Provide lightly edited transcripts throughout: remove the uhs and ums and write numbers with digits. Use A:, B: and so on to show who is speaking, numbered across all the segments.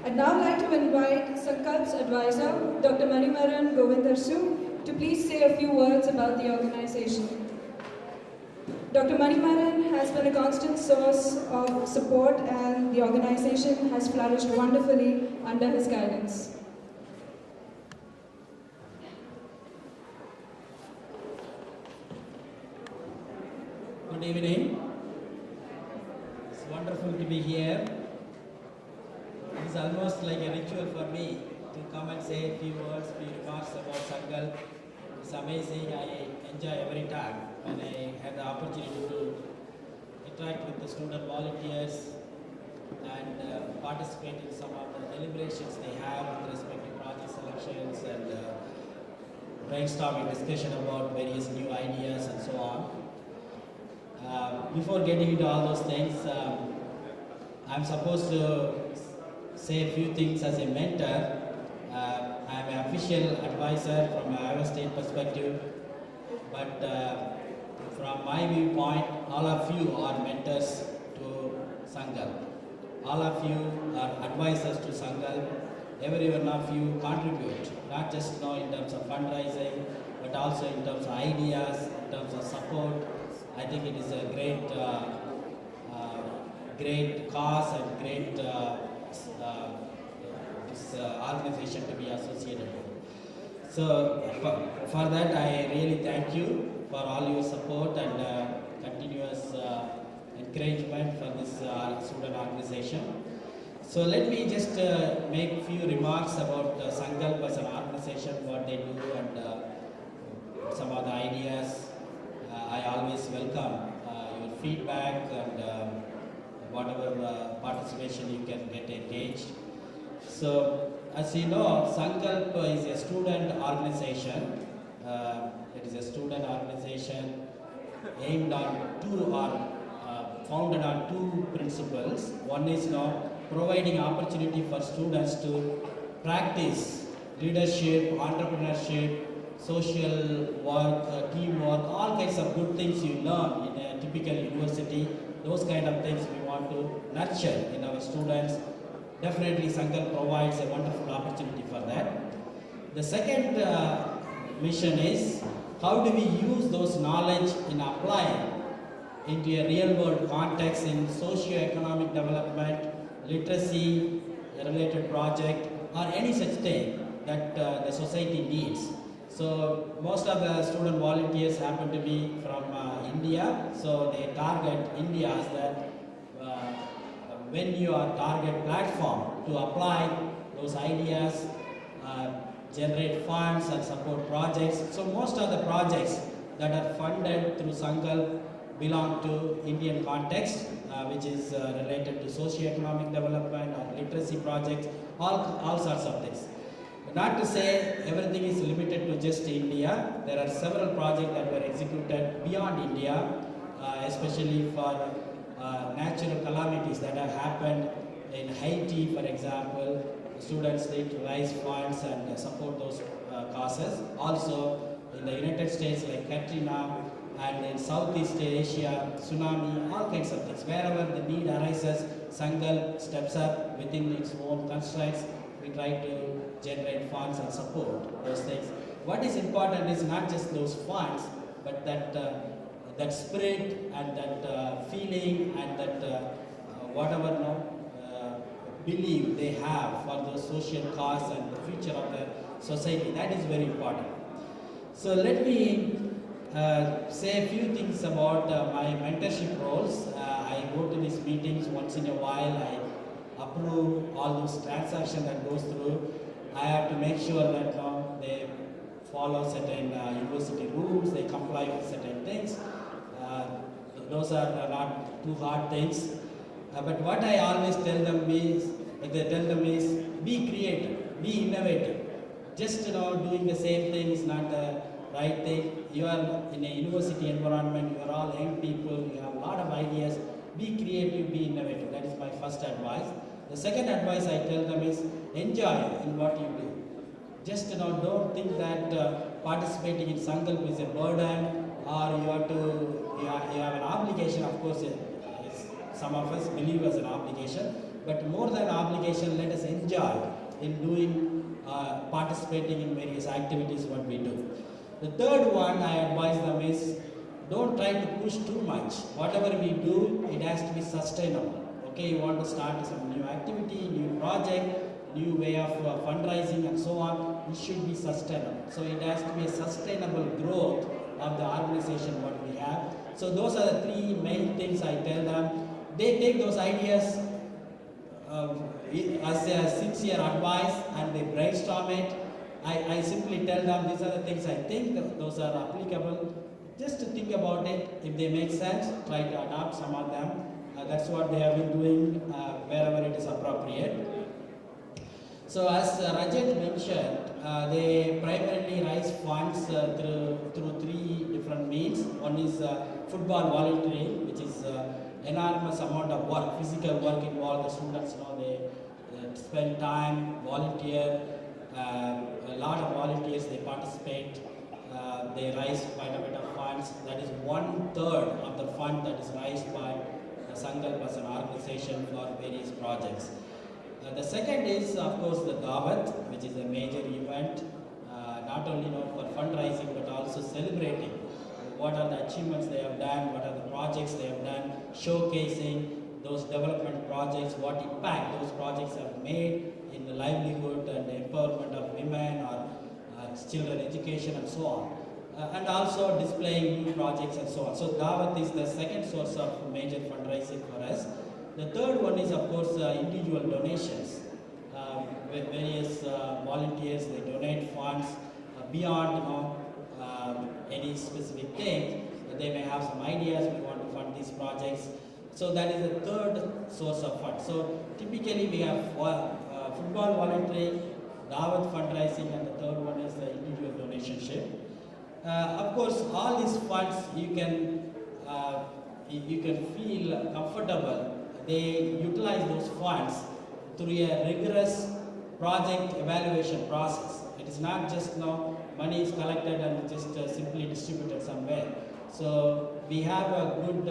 A: I'd now like to invite Sankalp's advisor, Dr. Manimaran Govindarsu, to please say a few words about the organization. Dr. Manimaran has been a constant source of support and the organization has flourished wonderfully under his guidance.
B: Good evening. It's wonderful to be here. It's almost like a ritual for me to come and say a few words, few remarks about Sankalp. It's amazing. I enjoy every time when I have the opportunity to interact with the student volunteers and participate in some of the deliberations they have with respect to project selections and brainstorming discussion about various new ideas and so on. Before getting into all those things, I'm supposed to say a few things as a mentor. I'm an official advisor from Iowa State perspective, but from my viewpoint, all of you are mentors to Sankalp. All of you are advisors to Sankalp. Every one of you contribute, not just in terms of fundraising, but also in terms of ideas, in terms of support. I think it is a great cause and great organization to be associated with. So for that, I really thank you for all your support and continuous encouragement for this student organization. So let me just make a few remarks about Sankalp as an organization, what they do, and some of the ideas. I always welcome your feedback and whatever participation you can get engaged. So, as you know, Sankalp is a student organization. It is a student organization aimed on founded on two principles. One is providing opportunity for students to practice leadership, entrepreneurship, social work, teamwork, all kinds of good things you learn in a typical university. Those kind of things we want to nurture in our students. Definitely Sankalp provides a wonderful opportunity for that. The second mission is how do we use those knowledge in applying into a real world context in socio-economic development, literacy related project, or any such thing that the society needs. So most of the student volunteers happen to be from India, so they target India as that when you are target platform to apply those ideas, generate funds and support projects. So most of the projects that are funded through Sankalp belong to Indian context, which is related to socio-economic development or literacy projects, all sorts of things. Not to say everything is limited to just India. There are several projects that were executed beyond India, especially for natural calamities that have happened in Haiti, for example. Students need to raise funds and support those causes. Also in the United States, like Katrina, and in Southeast Asia, tsunami, all kinds of things. Wherever the need arises, Sankalp steps up within its own constraints. We try to generate funds and support those things. What is important is not just those funds, but that spirit and that feeling and that whatever belief they have for the social cause and the future of the society. That is very important. So let me say a few things about my mentorship roles. I go to these meetings once in a while. I approve all those transactions that goes through. I have to make sure that they follow certain university rules, they comply with certain things. Those are not too hard things. But what I always tell them is, be creative, be innovative. Just doing the same thing is not the right thing. You are in a university environment, you are all young people, you have a lot of ideas. Be creative, be innovative. That is my first advice. The second advice I tell them is enjoy in what you do. Just don't think that participating in Sankalp is a burden or you have an obligation. Of course, some of us believe as an obligation, but more than obligation, let us enjoy in doing, participating in various activities what we do. The third one I advise them is, don't try to push too much. Whatever we do, it has to be sustainable. Okay, you want to start some new activity, new project, new way of fundraising and so on, it should be sustainable. So it has to be a sustainable growth of the organization what we have. So those are the three main things I tell them. They take those ideas as a sincere advice and they brainstorm it. I simply tell them these are the things I think those are applicable. Just to think about it, if they make sense, try to adopt some of them. That's what they have been doing wherever it is appropriate. So as Rajat mentioned, they primarily raise funds through three different means. One is football volunteering, which is enormous amount of work, physical work involved. The students they spend time, volunteer, a lot of volunteers, they participate, they raise quite a bit of funds. That is 1/3 of the fund that is raised by the Sankalp as an organization for various projects. The second is, of course, the Daawat, which is a major event, not only for fundraising but also celebrating what are the achievements they have done, what are the projects they have done, showcasing those development projects, what impact those projects have made in the livelihood and the empowerment of women or children education and so on. And also displaying new projects and so on. So Daawat is the second source of major fundraising for us. The third one is, of course, individual donations. Various volunteers, they donate funds beyond any specific thing. They may have some ideas, we want to fund these projects. So that is the third source of funds. So typically we have football volunteering, Daawat fundraising, and the third one is the individual donationship. Of course, all these funds you can feel comfortable. They utilize those funds through a rigorous project evaluation process. It is not just money is collected and just simply distributed somewhere. So we have a good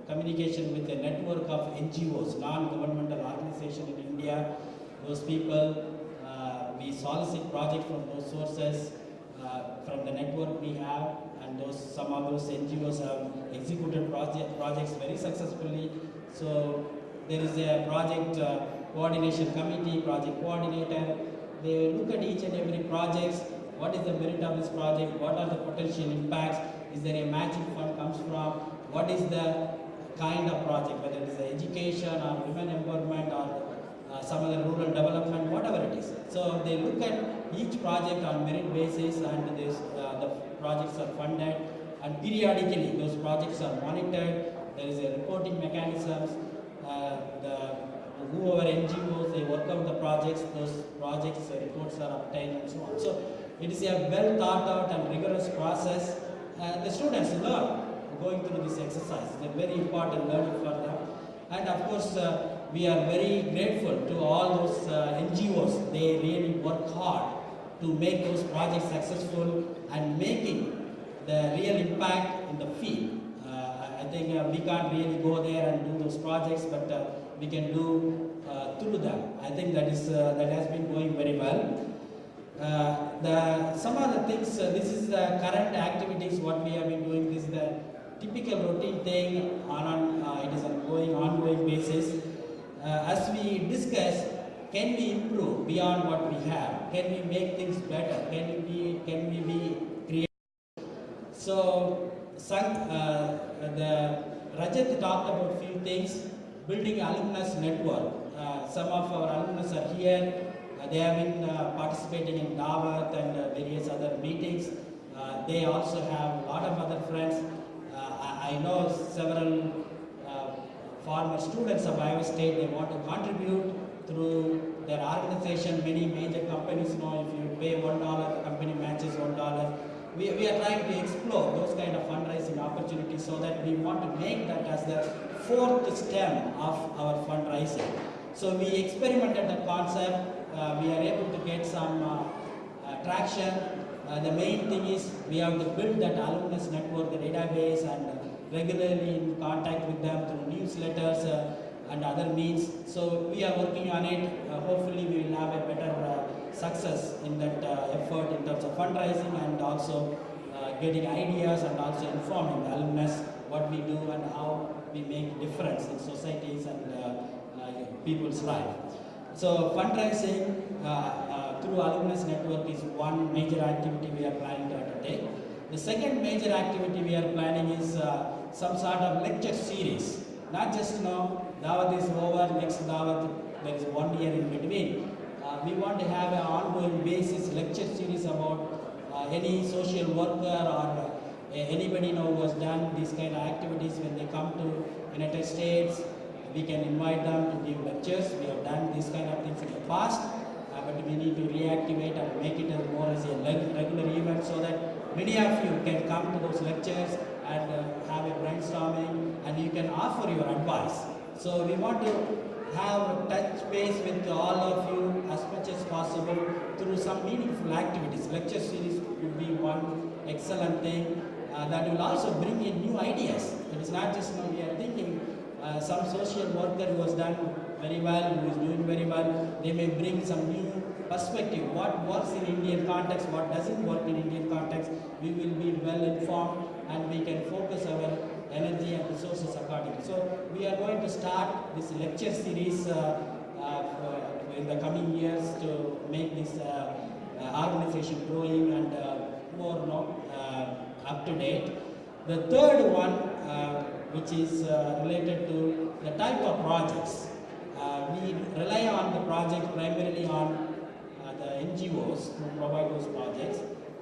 B: communication with a network of NGOs, non-governmental organizations in India. Those people, we solicit projects from those sources, from the network we have, and some of those NGOs have executed projects very successfully. So there is a project coordination committee, project coordinator. They look at each and every project. What is the merit of this project? What are the potential impacts? Is there a matching fund comes from? What is the kind of project, whether it is education or women empowerment or some other rural development, whatever it is. So they look at each project on merit basis, and the projects are funded, and periodically those projects are monitored. There is a reporting mechanisms. Whoever NGOs, they work out the projects, those projects reports are obtained and so on. So it is a well thought out and rigorous process. The students learn going through this exercise. It's a very important learning for them. And of course, we are very grateful to all those NGOs. They really work hard to make those projects successful and making the real impact in the field. I think we can't really go there and do those projects, but we can do through them. I think that has been going very well. Some of the things, this is the current activities what we have been doing. This is the typical routine thing it is on ongoing basis. As we discuss, can we improve beyond what we have? Can we make things better? Can we be creative? So Rajat talked about few things. Building alumnus network. Some of our alumnus are here. They have been participating in Daawat and various other meetings. They also have a lot of other friends. I know several former students of Iowa State, they want to contribute through their organization. Many major companies know if you pay $1, the company matches $1. We are trying to explore those kind of fundraising opportunities, so that we want to make that as the fourth stem of our fundraising. So we experimented the concept. We are able to get some traction. The main thing is we have to build that alumnus network, the database, and regularly in contact with them through newsletters. and other means. So we are working on it. Hopefully we will have a better success in that effort in terms of fundraising and also getting ideas and also informing the alumnus what we do and how we make difference in societies and people's life. So fundraising through alumnus network is one major activity we are planning to undertake. The second major activity we are planning is some sort of lecture series. Not just Daawat is over, next Daawat there is 1 year in between. We want to have an ongoing basis lecture series about any social worker or anybody who has done these kind of activities. When they come to United States, we can invite them to give lectures. We have done these kind of things in the past, but we need to reactivate and make it as more as a regular event so that many of you can come to those lectures and have a brainstorming and you can offer your advice. So we want to have touch base with all of you as much as possible through some meaningful activities. Lecture series would be one excellent thing that will also bring in new ideas. It is not just we are thinking some social worker who has done very well, who is doing very well, they may bring some new perspective. What works in Indian context, what doesn't work in Indian context, we will be well informed and we can focus our energy and resources accordingly. So we are going to start this lecture series in the coming years to make this organization growing and more up to date. The third one, which is related to the type of projects. We rely on the project primarily on the NGOs who provide those projects.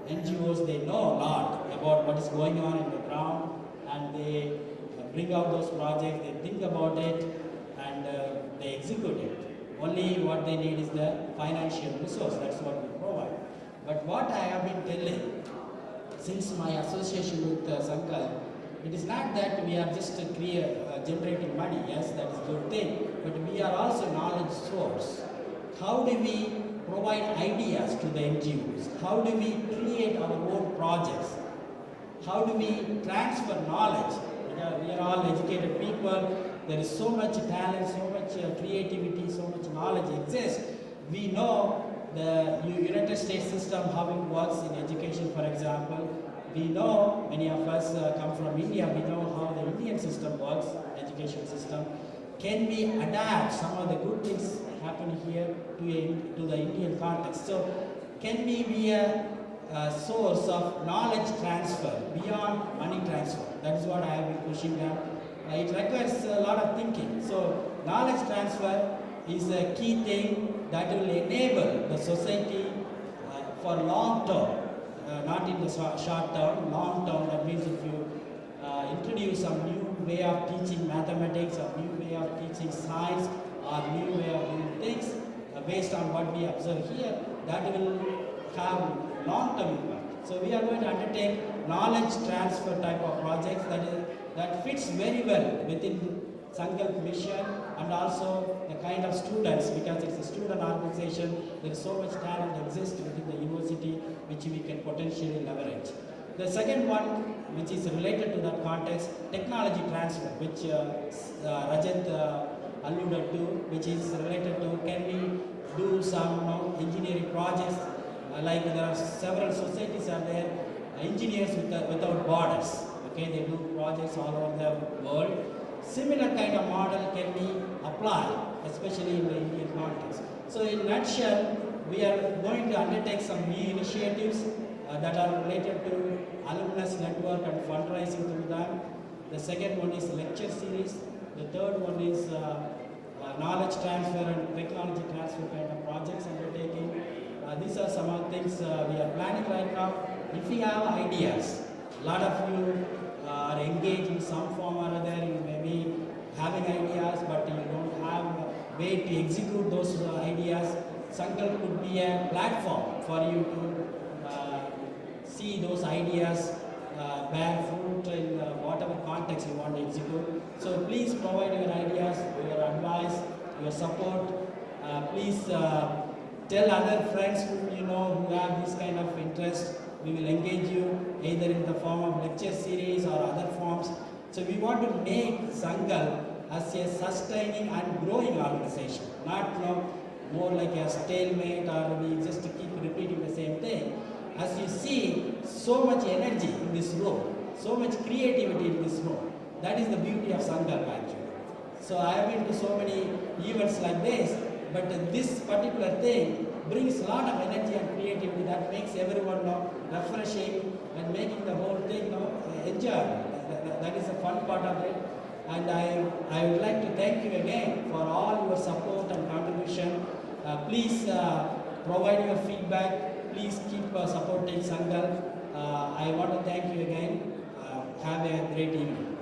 B: NGOs, they know a lot about what is going on in the ground and they bring out those projects, they think about it and they execute it. Only what they need is the financial resource, that's what we provide. But what I have been telling since my association with Sankal, it is not that we are just generating money, yes, that is a good thing, but we are also knowledge source. How do we provide ideas to the NGOs? How do we create our own projects? How do we transfer knowledge? We are all educated people, there is so much talent, so much creativity, so much knowledge exists. We know the United States system, how it works in education, for example. We know, many of us come from India, we know how the Indian system works, education system. Can we adapt some of the good things happen here to the Indian context? So can we be a source of knowledge transfer beyond money transfer? That is what I have been pushing them. It requires a lot of thinking. So knowledge transfer is a key thing that will enable the society for long term, not in the short term, long term. That means if you introduce some new way of teaching mathematics, or new way of teaching science, or new way of doing things based on what we observe here, that will have long-term impact. So we are going to undertake knowledge transfer type of projects that fits very well within Sankalp mission and also the kind of students, because it's a student organization, there is so much talent exists within the university which we can potentially leverage. The second one, which is related to that context, technology transfer, which Rajat alluded to, which is related to can we do some engineering projects, like there are several societies are there, engineers without borders, okay, they do projects all over the world. Similar kind of model can be applied, especially in the Indian context. So in a nutshell, we are going to undertake some new initiatives that are related to alumnus network and fundraising through them. The second one is lecture series. The third one is knowledge transfer and technology transfer kind of projects undertaking. These are some of the things we are planning right now. If you have ideas, a lot of you are engaged in some form or other, you may be having ideas but you don't have a way to execute those ideas. Sankalp could be a platform for you to see those ideas bear fruit in whatever context you want to execute. So please provide your ideas, your advice, your support. Please tell other friends who you know who have this kind of interest. We will engage you either in the form of lecture series or other forms. So we want to make Sankalp as a sustaining and growing organization, not more like a stalemate or we just keep repeating the same thing. As you see, so much energy in this room, so much creativity in this room. That is the beauty of Sankalp actually. So I have been to so many events like this, but this particular thing brings a lot of energy and creativity that makes everyone refreshing and making the whole thing enjoy. That is a fun part of it. And I would like to thank you again for all your support and contribution. Please provide your feedback. Please keep supporting Sankalp. I want to thank you again. Have a great evening.